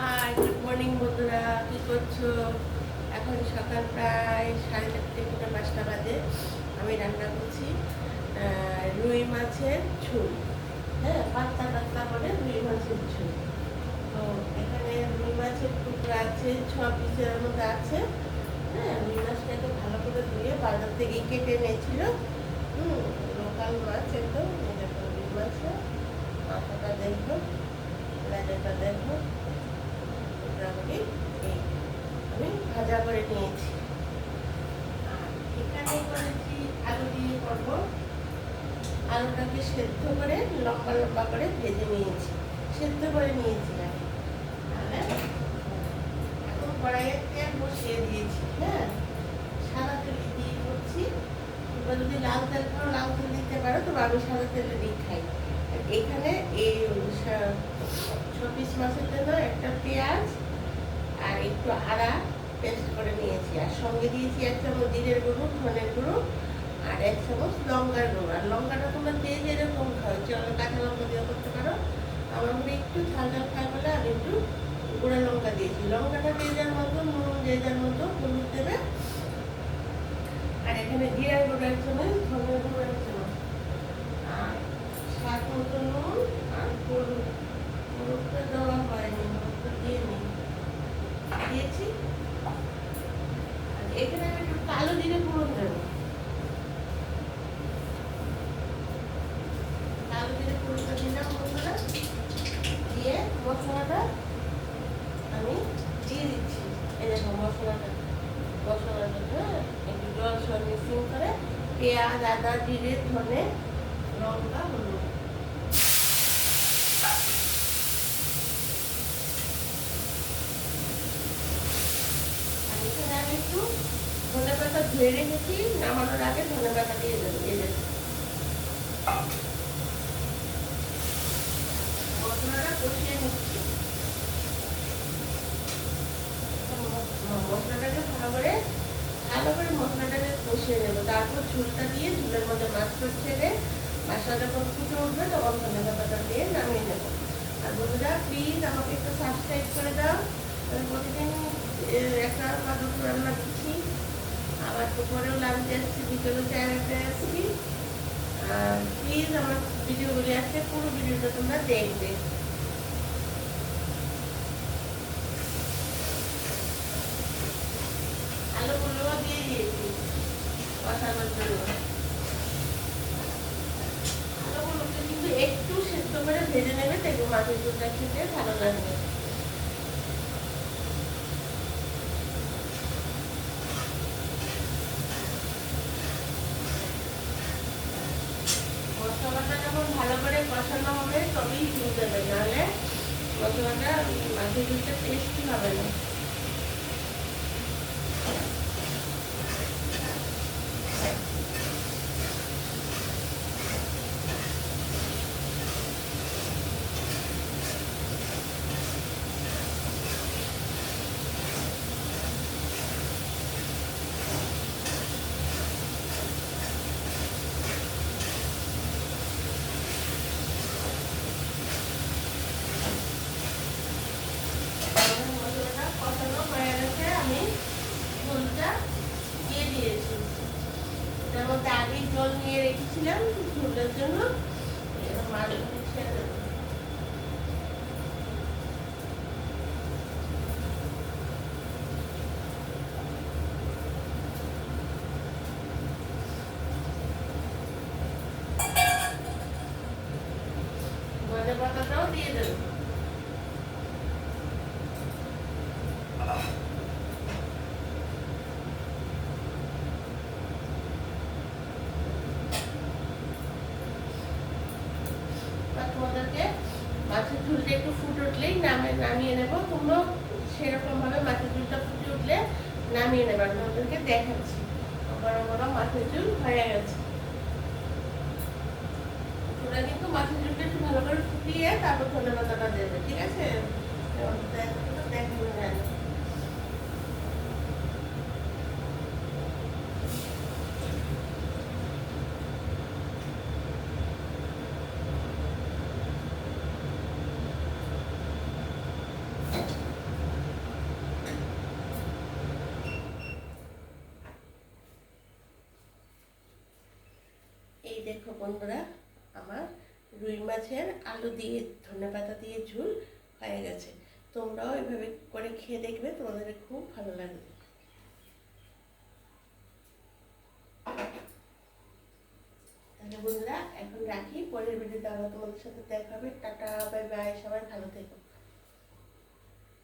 High, good morning বন্ধুরা, কি করছো? এখন সকাল প্রায় 4:30 5টা বাজে। আমি রান্না করছি রুই মাছের ঝোল। হ্যাঁ, পাতলা পাতলা করে রুই মাছের ঝোল। তো এখানে রুই মাছের টুকরা আছে, 6 পিসের মতো আছে। হ্যাঁ, রুই মাছটাকে ভালো করে ধুয়ে বাজার থেকে কেটে এনেছিল। লোকাল মাছ একদম। এই দেখো রুই মাছের মাথাটা দেখো, লেজাটা দেখো। মোটামুটি এই আমি ভাজা করে নিয়েছি। আর এখানে করেছি আলু দিয়ে করব। আলুটাকে সেদ্ধ করে লম্বা লম্বা করে ভেজে নিয়েছি, সেদ্ধ করে নিয়েছি আগে। তাহলে এখন কড়াইয়ে তেল বসিয়ে দিয়েছি। হ্যাঁ, সাদা তেল দিয়ে করছি। তোমরা যদি লাল তেল খাও লাল তেল দিতে পারো, তবে আমি সাদা তেলে দিয়ে খাই। এখানে এই 6 পিস মাছের জন্য একটা পেঁয়াজ আর একটু আদা পেস্ট করে নিয়েছি, আর সঙ্গে দিয়েছি 1 চামচ জিরের গুঁড়ো, ধনের গুঁড়ো, আর 1 চামচ লঙ্কার গুঁড়ো। আর লঙ্কাটা তোমরা যে যেরকম খাও, চলো কাঁচা লঙ্কা দিয়ে করতে পারো। আমার মনে একটু ঝাল ঝাল খাই বলে আমি একটু গুঁড়া লঙ্কা দিয়েছি। লঙ্কাটা যে যার মতো, নুন যে যার মতো, হলুদ দেবে। আর এখানে জিরার গুঁড়ো 1 চামচ, ধনের গুঁড়ো 1 চামচ, আর স্বাদ মতো নুন, আর হলুদ। হলুদটা দেওয়া হয়নি, হলুদটা দিয়ে নিই, দিয়েছি। এখানে আমি একটু কালো জিরে ফোড়ন দেবো। কালো জিরে ফোড়নটা দিলাম বন্ধুরা, দিয়ে মশলাটা আমি দিয়ে দিচ্ছি। এই দেখো মশলাটা, হ্যাঁ, একটু জল সহ মিক্সিং করে পেঁয়াজ, আদা, জিরে, ধনে, লঙ্কা, হলুদ। আর এখানে আমি একটু ধনে পাতা ধুয়ে রেখেছি, নামানোর আগে ধনে পাতা দিয়ে দেবো। এই দেখো মশলাটা কষিয়ে নিচ্ছি। মশলাটাকে ভালো করে মশলাটাকে কষিয়ে নেবো। তারপর ঝোলটা দিয়ে ঝোলের মধ্যে মাছটা ছেড়ে মাছটা যখন ফুটে উঠবে তখন ধনে পাতাটা দিয়ে নামিয়ে নেবো। আর বন্ধুরা প্লিজ আমাকে একটু সাবস্ক্রাইব করে দাও। আমি প্রতিদিন একটা বা দুটো রান্না দিচ্ছি। আবার দুপুরেও লাঞ্চে আসছি, বিকেলেও চায়নাতে আসছি। আর প্লিজ আমার ভিডিওগুলি আসছে, পুরো ভিডিওটা তোমরা দেখবে। আলুগুলোও দিয়ে দিয়েছি কষানোর জন্য। আলুগুলোকে কিন্তু একটু সেদ্ধ করে ভেজে নেবে, দেখবে মাছের ঝোলটা খেতে ভালো লাগবে। মশলাটা যখন ভালো করে কষানো হবে তবেই ঝোল দেবে, নাহলে মশলাটা মাছের ঝোলটা টেস্টি হবে না। মশলাটা কষানো হয়ে গেছে, আমি ঝোলটা দিয়ে দিয়েছি। তার মধ্যে আগেই জল নিয়ে রেখেছিলাম ঝোলের জন্য। এবার মাছগুলো ছেড়ে দেবো। ধনে পাতাটাও দিয়ে দেবো। তোমাদেরকে মাছের ঝোলটা একটু ফুটে উঠলেই নামিয়ে নেবো। তোমরা সেরকম ভাবে মাছের ঝোলটা ফুটে উঠলে নামিয়ে নেবার তোমাদেরকে দেখাচ্ছি। গরম গরম মাছের ঝোল হয়ে গেছে। তোমরা কিন্তু মাছের ঝোলটা একটু ভালো করে ফুটিয়ে তারপর ধনে পাতাটা দেবে, ঠিক আছে? দেখো জানো দেখো বন্ধুরা, আমার রুই মাছের আলু দিয়ে ধনেপাতা দিয়ে ঝোল হয়ে গেছে। তোমরাও এভাবে করে খেয়ে দেখবে, তোমাদের খুব ভালো লাগবে। তাহলে বন্ধুরা এখন রাখি, পরের ভিডিওতে আবার তোমাদের সাথে দেখা হবে। টাটা, বাই বাই, সবাই ভালো থেকো।